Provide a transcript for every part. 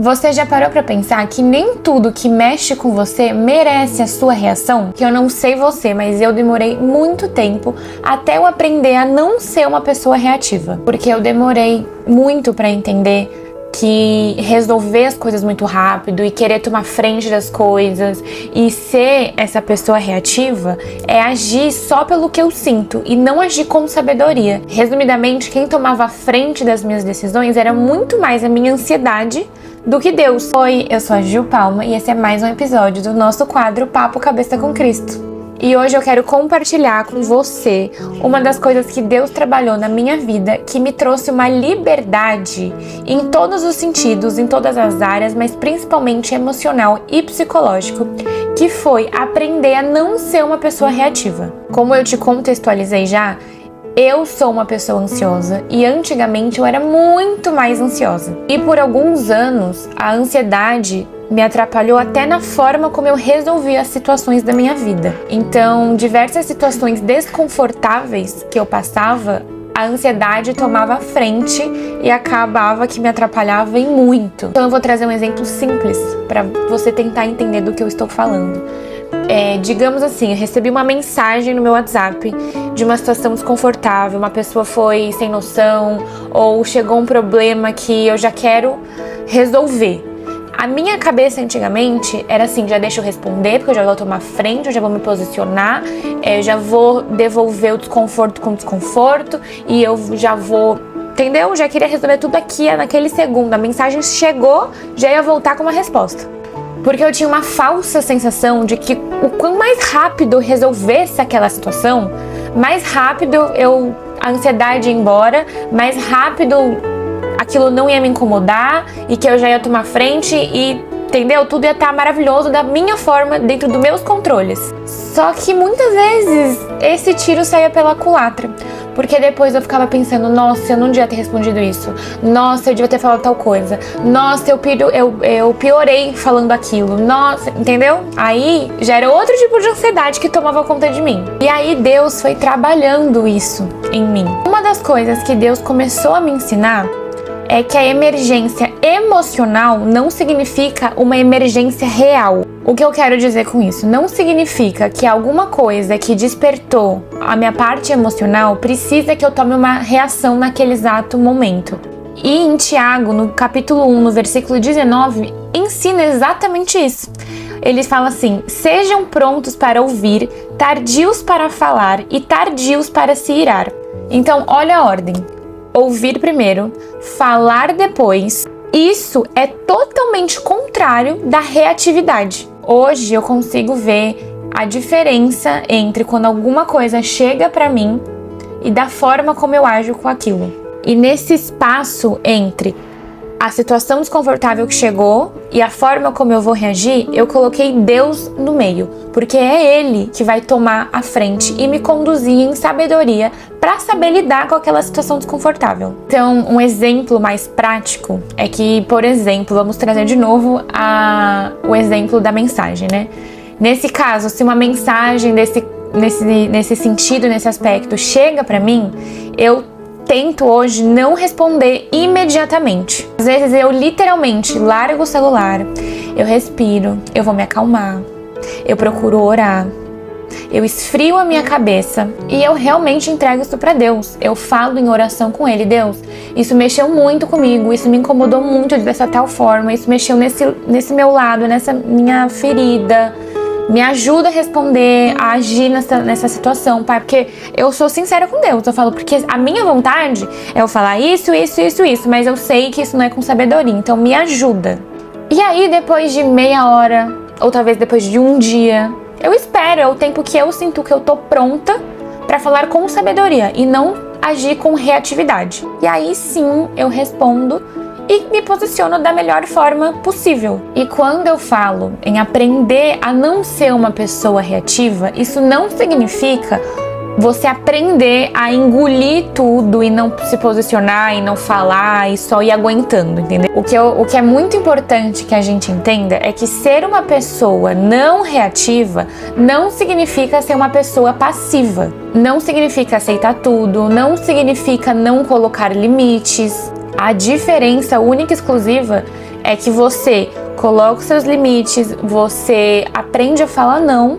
Você já parou pra pensar que nem tudo que mexe com você merece a sua reação? Que eu não sei você, mas eu demorei muito tempo até eu aprender a não ser uma pessoa reativa. Porque eu demorei muito pra entender que resolver as coisas muito rápido e querer tomar frente das coisas e ser essa pessoa reativa é agir só pelo que eu sinto e não agir com sabedoria. Resumidamente, quem tomava a frente das minhas decisões era muito mais a minha ansiedade do que Deus. Oi, eu sou a Gil Palma e esse é mais um episódio do nosso quadro Papo Cabeça com Cristo. E hoje eu quero compartilhar com você uma das coisas que Deus trabalhou na minha vida, que me trouxe uma liberdade em todos os sentidos, em todas as áreas, mas principalmente emocional e psicológico, que foi aprender a não ser uma pessoa reativa. Como eu te contextualizei já, eu sou uma pessoa ansiosa e antigamente eu era muito mais ansiosa. E por alguns anos, a ansiedade me atrapalhou até na forma como eu resolvia as situações da minha vida. Então, diversas situações desconfortáveis que eu passava, a ansiedade tomava a frente e acabava que me atrapalhava em muito. Então eu vou trazer um exemplo simples para você tentar entender do que eu estou falando. Digamos assim, eu recebi uma mensagem no meu WhatsApp de uma situação desconfortável, uma pessoa foi sem noção ou chegou um problema que eu já quero resolver. A minha cabeça antigamente era assim, já deixa eu responder, porque eu já vou tomar frente, eu já vou me posicionar, já vou devolver o desconforto com desconforto e eu já vou, entendeu? Já queria resolver tudo aqui, naquele segundo. A mensagem chegou, já ia voltar com uma resposta. Porque eu tinha uma falsa sensação de que o quanto mais rápido eu resolvesse aquela situação, mais rápido a ansiedade ia embora, mais rápido aquilo não ia me incomodar e que eu já ia tomar frente e, entendeu? Tudo ia estar maravilhoso da minha forma, dentro dos meus controles. Só que muitas vezes esse tiro saía pela culatra, porque depois eu ficava pensando, nossa, eu não devia ter respondido isso, nossa, eu devia ter falado tal coisa, nossa, eu piorei falando aquilo, nossa, entendeu? Aí já era outro tipo de ansiedade que tomava conta de mim. E aí Deus foi trabalhando isso em mim. Uma das coisas que Deus começou a me ensinar é que a emergência emocional não significa uma emergência real. O que eu quero dizer com isso? Não significa que alguma coisa que despertou a minha parte emocional precisa que eu tome uma reação naquele exato momento. E em Tiago, no capítulo 1, no versículo 19, ensina exatamente isso. Ele fala assim: sejam prontos para ouvir, tardios para falar e tardios para se irar. Então, olha a ordem. Ouvir primeiro, falar depois. Isso é totalmente contrário da reatividade. Hoje eu consigo ver a diferença entre quando alguma coisa chega pra mim e da forma como eu ajo com aquilo. E nesse espaço entre a situação desconfortável que chegou e a forma como eu vou reagir, eu coloquei Deus no meio, porque é Ele que vai tomar a frente e me conduzir em sabedoria para saber lidar com aquela situação desconfortável. Então, um exemplo mais prático é que, por exemplo, vamos trazer de novo o exemplo da mensagem, né? Nesse caso, se uma mensagem nesse sentido, nesse aspecto, chega para mim, eu tento hoje não responder imediatamente. Às vezes eu literalmente largo o celular, eu respiro, eu vou me acalmar, eu procuro orar, eu esfrio a minha cabeça e eu realmente entrego isso para Deus. Eu falo em oração com Ele: Deus, isso mexeu muito comigo, isso me incomodou muito dessa tal forma, isso mexeu nesse meu lado, nessa minha ferida. Me ajuda a responder, a agir nessa situação, Pai, porque eu sou sincera com Deus. Eu falo, porque a minha vontade é eu falar isso, mas eu sei que isso não é com sabedoria, então me ajuda. E aí, depois de meia hora, ou talvez depois de um dia, eu espero, é o tempo que eu sinto que eu tô pronta pra falar com sabedoria e não agir com reatividade. E aí sim, eu respondo e me posiciono da melhor forma possível. E quando eu falo em aprender a não ser uma pessoa reativa, isso não significa você aprender a engolir tudo e não se posicionar e não falar e só ir aguentando, entendeu? O que é muito importante que a gente entenda é que ser uma pessoa não reativa não significa ser uma pessoa passiva. Não significa aceitar tudo, não significa não colocar limites. A diferença única e exclusiva é que você coloca os seus limites, você aprende a falar não,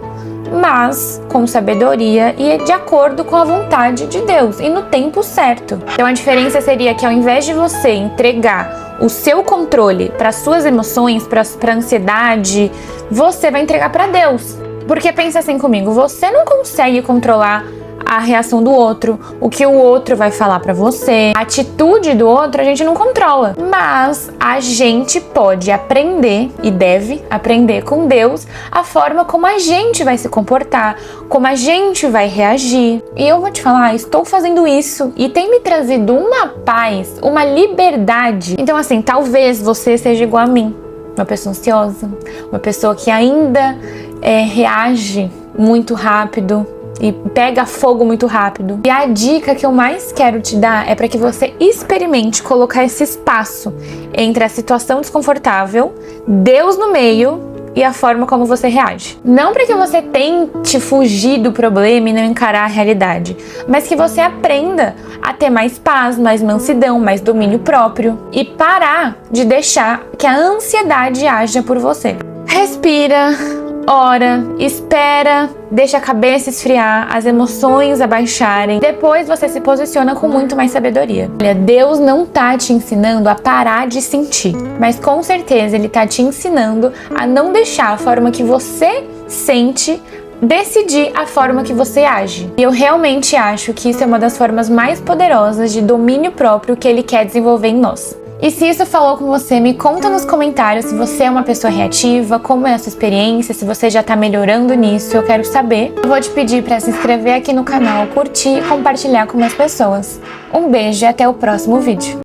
mas com sabedoria e de acordo com a vontade de Deus e no tempo certo. Então a diferença seria que ao invés de você entregar o seu controle para suas emoções, para a ansiedade, você vai entregar para Deus. Porque pensa assim comigo, você não consegue controlar a reação do outro, o que o outro vai falar pra você, a atitude do outro a gente não controla, mas a gente pode aprender e deve aprender com Deus a forma como a gente vai se comportar, como a gente vai reagir. E eu vou te falar, estou fazendo isso e tem me trazido uma paz, uma liberdade. Então assim, talvez você seja igual a mim, uma pessoa ansiosa, uma pessoa que ainda reage muito rápido e pega fogo muito rápido. E a dica que eu mais quero te dar é para que você experimente colocar esse espaço entre a situação desconfortável, Deus no meio e a forma como você reage. Não para que você tente fugir do problema e não encarar a realidade, mas que você aprenda a ter mais paz, mais mansidão, mais domínio próprio e parar de deixar que a ansiedade haja por você. Respira, ora, espera, deixa a cabeça esfriar, as emoções abaixarem. Depois você se posiciona com muito mais sabedoria. Olha, Deus não tá te ensinando a parar de sentir, mas com certeza Ele tá te ensinando a não deixar a forma que você sente decidir a forma que você age. E eu realmente acho que isso é uma das formas mais poderosas de domínio próprio que Ele quer desenvolver em nós. E se isso falou com você, me conta nos comentários se você é uma pessoa reativa, como é a sua experiência, se você já tá melhorando nisso, eu quero saber. Eu vou te pedir para se inscrever aqui no canal, curtir e compartilhar com mais pessoas. Um beijo e até o próximo vídeo.